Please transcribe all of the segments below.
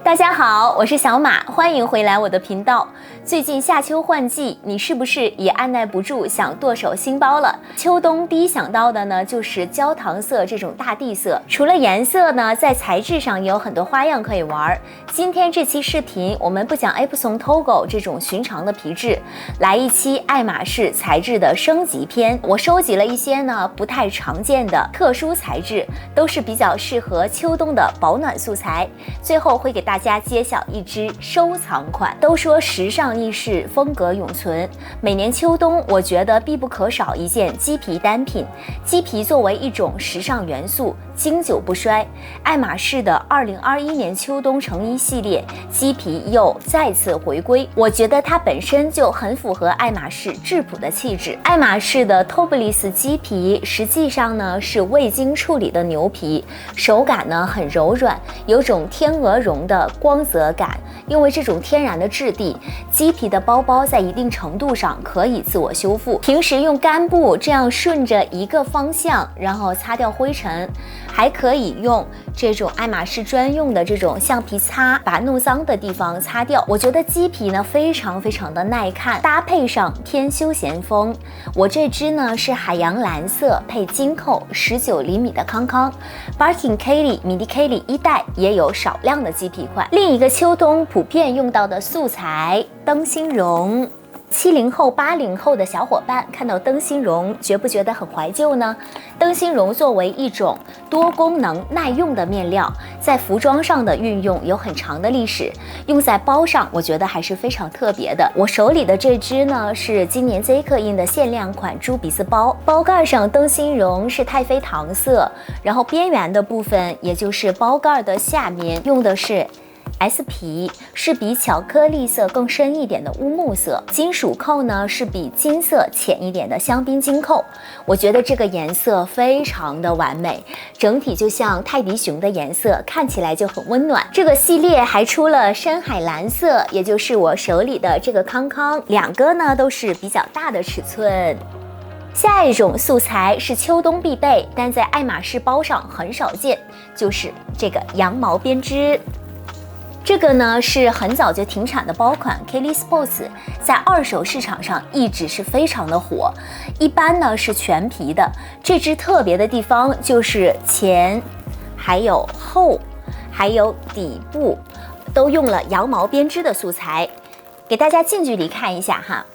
大家好，我是小马，欢迎回来我的频道。最近夏秋换季，你是不是也按耐不住想剁手新包了？秋冬第一想到的呢，就是焦糖色这种大地色。除了颜色呢，在材质上也有很多花样可以玩。今天这期视频，我们不讲 Epson Togo 这种寻常的皮质，来一期爱马仕材质的升级篇。我收集了一些呢不太常见的特殊材质，都是比较适合秋冬的保暖素材。最后会给大家揭晓一支收藏款。都说时尚易逝，风格永存，每年秋冬我觉得必不可少一件鸡皮单品。鸡皮作为一种时尚元素，经久不衰。爱马仕的2021年秋冬成衣系列鸡皮又再次回归，我觉得它本身就很符合爱马仕质朴的气质。爱马仕的 Toblis 鸡皮实际上呢是未经处理的牛皮，手感呢很柔软，有种天鹅绒的光泽感。因为这种天然的质地，鸡皮的包包在一定程度上可以自我修复。平时用干布这样顺着一个方向，然后擦掉灰尘，还可以用这种爱马仕专用的这种橡皮擦，把弄脏的地方擦掉。我觉得鸡皮呢非常的耐看，搭配上偏休闲风。我这支呢是海洋蓝色配金扣19厘米的康康 Birkin Kelly 米迪 Kelly 一代也有少量的鸡皮款。另一个秋冬普遍用到的素材灯芯绒。70后、80后的小伙伴看到灯芯绒，觉不觉得很怀旧呢？灯芯绒作为一种多功能耐用的面料，在服装上的运用有很长的历史，用在包上，我觉得还是非常特别的。我手里的这支呢，是今年 Z 刻印的限量款猪鼻子包，包盖上灯芯绒是太妃糖色，然后边缘的部分，也就是包盖的下面，用的是S 皮，是比巧克力色更深一点的乌木色，金属扣呢是比金色浅一点的香槟金扣。我觉得这个颜色非常的完美，整体就像泰迪熊的颜色，看起来就很温暖。这个系列还出了深海蓝色，也就是我手里的这个康康，两个呢都是比较大的尺寸。下一种素材是秋冬必备，但在爱马仕包上很少见，就是这个羊毛编织。这个呢是很早就停产的包款 Kelly Sports， 在二手市场上一直是非常的火。一般呢是全皮的，这支特别的地方就是前、还有后、还有底部都用了羊毛编织的素材。给大家近距离看一下哈，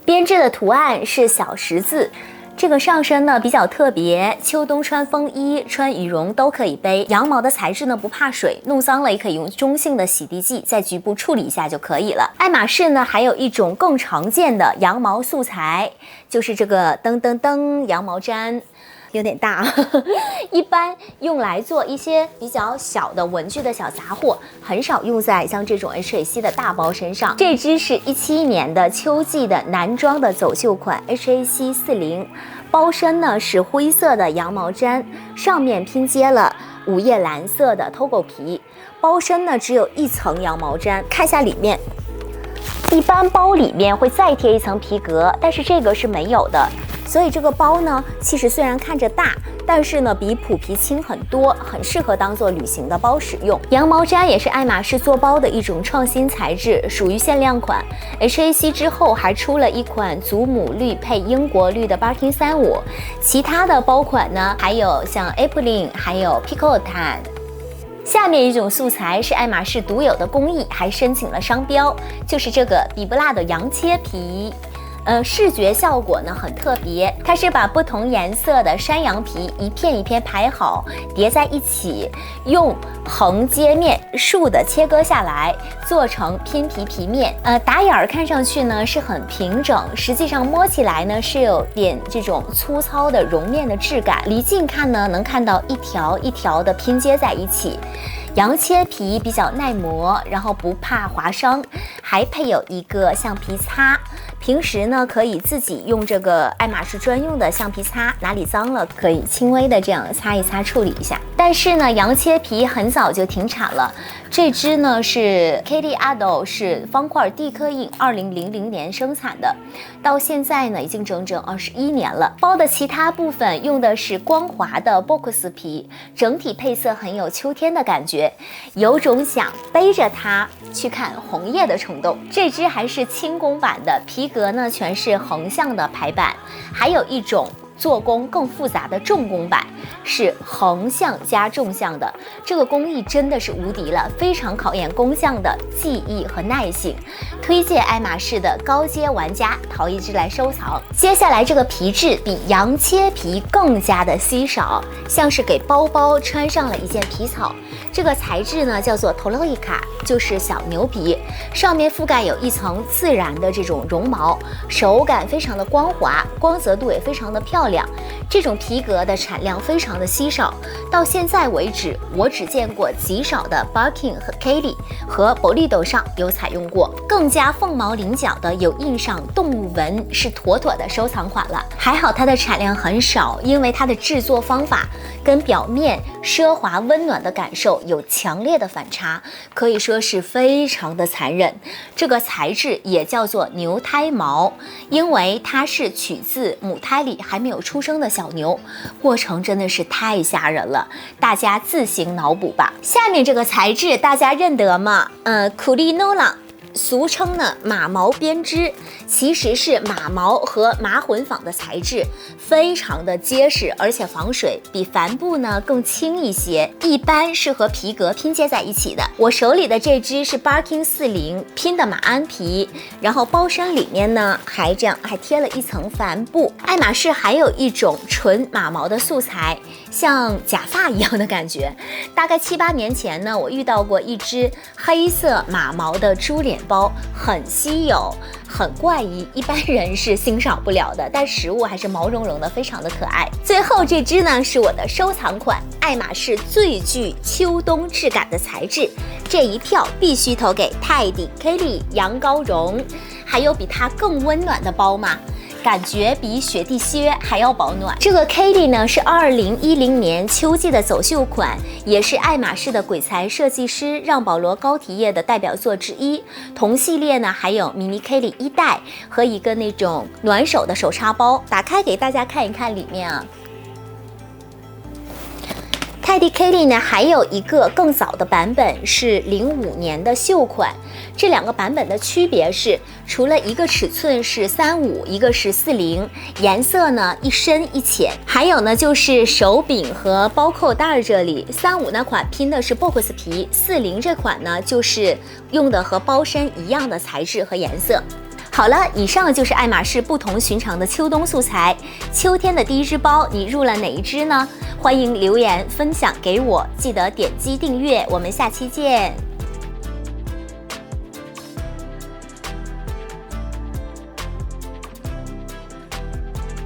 编织的图案是小十字。这个上身呢比较特别，秋冬穿风衣、穿羽绒都可以背。羊毛的材质呢不怕水，弄脏了也可以用中性的洗涤剂在局部处理一下就可以了。爱马仕呢还有一种更常见的羊毛素材，就是这个噔噔噔羊毛毡。有点大一般用来做一些比较小的文具的小杂货，很少用在像这种 HAC 的大包身上。这支是17年的秋季的男装的走秀款 HAC 40，包身呢是灰色的羊毛毡，上面拼接了午夜蓝色的 Togo 皮，包身呢只有一层羊毛毡。看一下里面，一般包里面会再贴一层皮革，但是这个是没有的。所以这个包呢，其实虽然看着大，但是呢比普皮轻很多，很适合当做旅行的包使用。羊毛毡也是爱马仕做包的一种创新材质，属于限量款。HAC 之后还出了一款祖母绿配英国绿的 Birkin 35，其他的包款呢还有像 Apolline， 还有 Picotan。下面一种素材是爱马仕独有的工艺，还申请了商标，就是这个比布蜡的羊切皮。视觉效果呢很特别，它是把不同颜色的山羊皮一片一片排好，叠在一起，用横截面竖的切割下来，做成拼皮皮面。打眼儿看上去呢是很平整，实际上摸起来呢是有点这种粗糙的绒面的质感。离近看呢能看到一条一条的拼接在一起。羊切皮比较耐磨，然后不怕划伤，还配有一个橡皮擦。平时呢可以自己用这个爱马仕专用的橡皮擦，哪里脏了可以轻微的这样擦一擦处理一下。但是呢羊切皮很早就停产了，这支呢是 Katie Ado 是方块地刻印2000年生产的，到现在呢已经整整21年了。包的其他部分用的是光滑的 box 皮，整体配色很有秋天的感觉。觉，有种想背着它去看红叶的冲动。这只还是轻工版的，皮革呢全是横向的排版，还有一种做工更复杂的重工版，是横向加纵向的，这个工艺真的是无敌了，非常考验工匠的技艺和耐性，推荐爱马仕的高阶玩家淘一只来收藏。接下来这个皮质比羊切皮更加的稀少，像是给包包穿上了一件皮草。这个材质呢叫做 Toloika， 就是小牛皮，上面覆盖有一层自然的这种绒毛，手感非常的光滑，光泽度也非常的漂亮。这种皮革的产量非常的稀少，到现在为止我只见过极少的 Birkin 和 Kelly 和 Bolero 上有采用过。更加凤毛麟角的有印上动物纹，是妥妥的收藏款了。还好它的产量很少，因为它的制作方法跟表面奢华温暖的感受有强烈的反差，可以说是非常的残忍。这个材质也叫做牛胎毛，因为它是取自母胎里还没有出生的小牛，过程真的是太吓人了，大家自行脑补吧。下面这个材质大家认得吗？Crinola，俗称呢马毛编织，其实是马毛和麻混纺的材质，非常的结实，而且防水，比帆布呢更轻一些，一般是和皮革拼接在一起的。我手里的这只是 Birkin 40拼的马鞍皮，然后包身里面呢还贴了一层帆布。爱马仕还有一种纯马毛的素材，像假发一样的感觉。大概7、8年前呢，我遇到过一只黑色马毛的猪脸包，很稀有，很怪异，一般人是欣赏不了的，但实物还是毛茸茸的，非常的可爱。最后这只呢是我的收藏款，爱马仕最具秋冬质感的材质，这一票必须投给泰迪 Kelly 羊羔绒。还有比它更温暖的包吗？感觉比雪地靴还要保暖。这个 Kelly 呢是2010年秋季的走秀款，也是爱马仕的鬼才设计师让保罗高提耶的代表作之一。同系列呢还有迷你 Kelly 1代和一个那种暖手的手插包，打开给大家看一看里面啊。泰迪 Kelly 呢还有一个更早的版本是05年的秀款，这两个版本的区别是，除了一个尺寸是35，一个是40，颜色呢一深一浅，还有呢就是手柄和包扣带这里，35那款拼的是 box 皮，40这款呢就是用的和包身一样的材质和颜色。好了，以上就是爱马仕不同寻常的秋冬素材。秋天的第一只包，你入了哪一只呢？欢迎留言分享给我，记得点击订阅，我们下期见。